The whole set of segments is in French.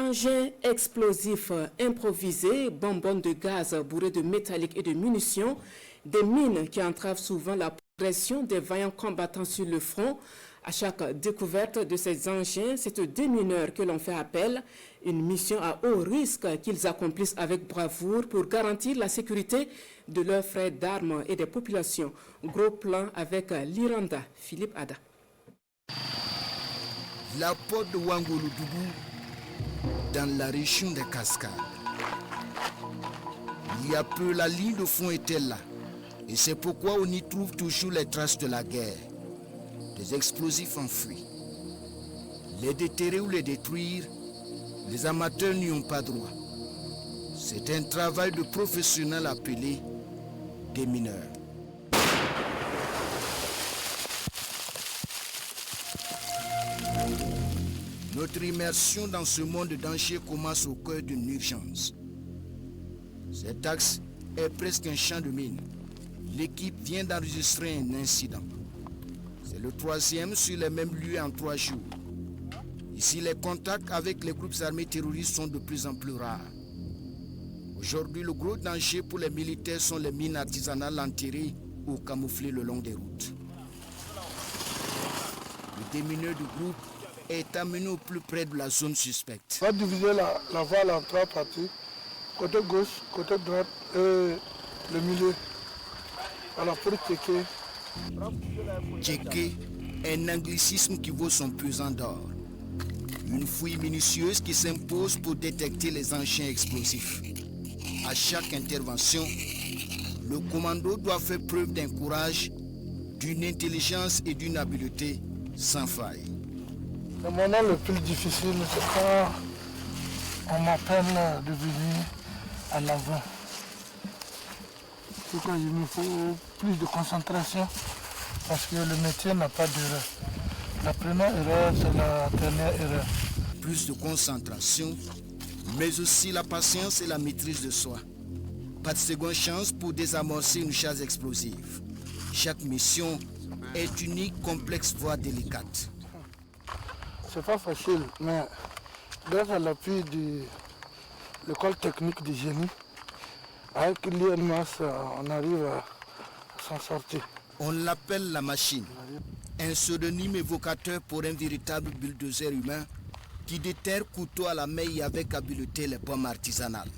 engins explosifs improvisés, bonbonnes de gaz bourrées de métallique et de munitions, des mines qui entravent souvent la progression des vaillants combattants sur le front. À chaque découverte de ces engins, c'est aux démineurs que l'on fait appel, une mission à haut risque qu'ils accomplissent avec bravoure pour garantir la sécurité de leurs frères d'armes et des populations. Gros plan avec l'Iranda, Philippe Ada. La porte de Wangolodougou, dans la région des Cascades. Il y a peu, la ligne de front était là. Et c'est pourquoi on y trouve toujours les traces de la guerre. Des explosifs enfouis. Les déterrer ou les détruire, les amateurs n'y ont pas droit. C'est un travail de professionnel appelé des mineurs. Notre immersion dans ce monde de danger commence au cœur d'une urgence. Cet axe est presque un champ de mines. L'équipe vient d'enregistrer un incident. C'est le 3e sur les mêmes lieux en 3 jours. Ici, les contacts avec les groupes armés terroristes sont de plus en plus rares. Aujourd'hui, le gros danger pour les militaires sont les mines artisanales enterrées ou camouflées le long des routes. Le démineur du groupe est amené au plus près de la zone suspecte. On va diviser la voile en 3 parties. Côté gauche, côté droite et le milieu. Alors pour checker. Checker, un anglicisme qui vaut son pesant d'or. Une fouille minutieuse qui s'impose pour détecter les engins explosifs. À chaque intervention, le commando doit faire preuve d'un courage, d'une intelligence et d'une habileté sans faille. Le moment le plus difficile, c'est quand on m'appelle de venir en avant. C'est quand il me faut plus de concentration parce que le métier n'a pas d'erreur. La première erreur, c'est la dernière erreur. Plus de concentration, mais aussi la patience et la maîtrise de soi. Pas de seconde chance pour désamorcer une charge explosive. Chaque mission est unique, complexe, voire délicate. C'est pas facile, mais grâce à l'appui de l'école technique du génie, avec l'INMAS, on arrive à s'en sortir. On l'appelle la machine, un pseudonyme évocateur pour un véritable bulldozer humain qui déterre couteau à la main et avec habileté les bombes artisanales.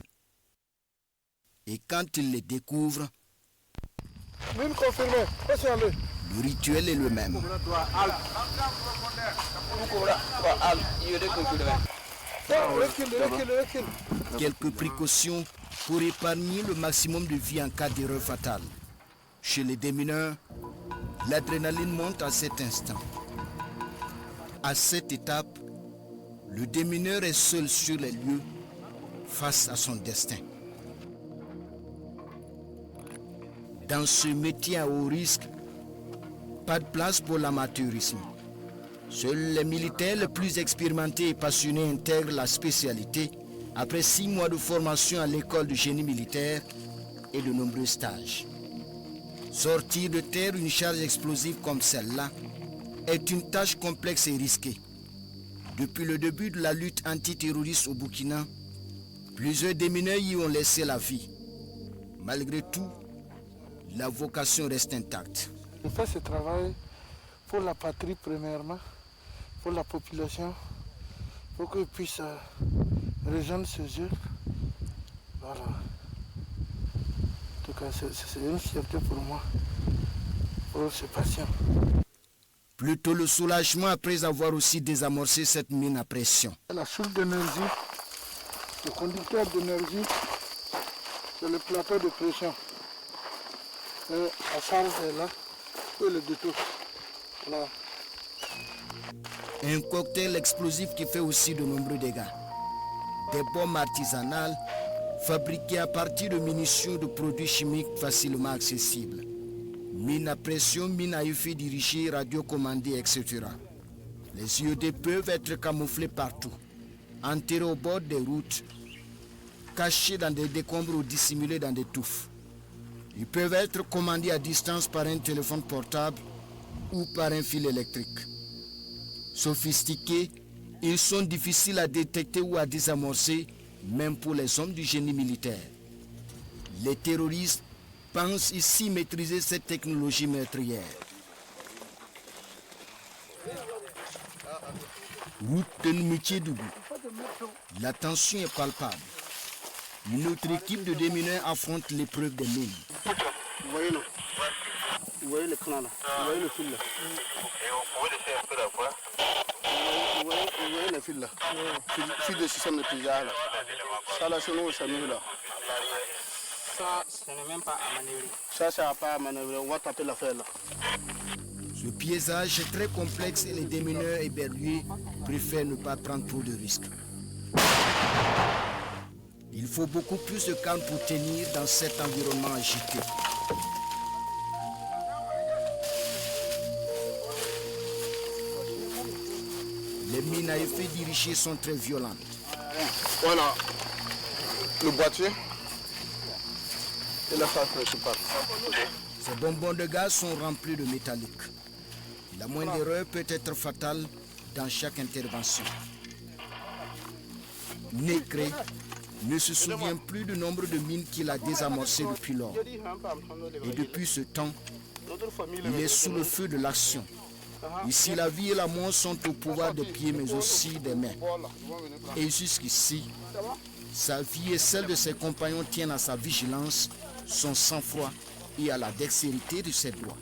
Et quand il les découvre, Mine confirmée, le rituel est le même. Quelques précautions pour épargner le maximum de vie en cas d'erreur fatale. Chez les démineurs, l'adrénaline monte à cet instant. À cette étape, le démineur est seul sur les lieux face à son destin. Dans ce métier à haut risque, pas de place pour l'amateurisme. Seuls les militaires les plus expérimentés et passionnés intègrent la spécialité après 6 mois de formation à l'école de génie militaire et de nombreux stages. Sortir de terre une charge explosive comme celle-là est une tâche complexe et risquée. Depuis le début de la lutte antiterroriste au Burkina, plusieurs démineurs y ont laissé la vie. Malgré tout, la vocation reste intacte. Je fais ce travail pour la patrie premièrement, pour la population, pour qu'ils puissent rejoindre ce jeu. Voilà. En tout cas, c'est une fierté pour moi, pour ces patients. Plutôt le soulagement après avoir aussi désamorcé cette mine à pression. La source d'énergie, le conducteur d'énergie, c'est le plateau de pression. Et la charge est là, et le détour. Voilà. Un cocktail explosif qui fait aussi de nombreux dégâts. Des bombes artisanales fabriquées à partir de munitions de produits chimiques facilement accessibles. Mines à pression, mines à effet dirigé, radiocommandées, etc. Les IED peuvent être camouflés partout, enterrés au bord des routes, cachés dans des décombres ou dissimulés dans des touffes. Ils peuvent être commandés à distance par un téléphone portable ou par un fil électrique. Sophistiqués, Ils sont difficiles à détecter ou à désamorcer, même pour les hommes du génie militaire. Les terroristes pensent ici maîtriser cette technologie meurtrière. Route de Nmitiedougou. La tension est palpable. Une autre équipe de démineurs affronte l'épreuve des mines. Vous voyez le clan là, vous voyez le fil là. Et vous pouvez laisser un peu la voie. Vous voyez le fil là, fil de système de pizza là. Ça là c'est nous, ça nous là. Ça, ce n'est même pas à manœuvrer. Ça n'a pas à manœuvrer, on va taper l'affaire là. Ce piégeage est très complexe et les démineurs éberlués préfèrent ne pas prendre trop de risques. Il faut beaucoup plus de calme pour tenir dans cet environnement agité. Les mines à effet dirigé sont très violentes. Voilà le boîtier et la face principale. Ces bonbons de gaz sont remplis de métallique. La moindre erreur peut être fatale dans chaque intervention. Nécré ne se souvient plus du nombre de mines qu'il a désamorcées depuis lors. Et depuis ce temps, il est sous le feu de l'action. Ici, la vie et la mort sont au pouvoir des pieds, mais aussi des mains. Et jusqu'ici, sa vie et celle de ses compagnons tiennent à sa vigilance, son sang-froid et à la dextérité de ses doigts.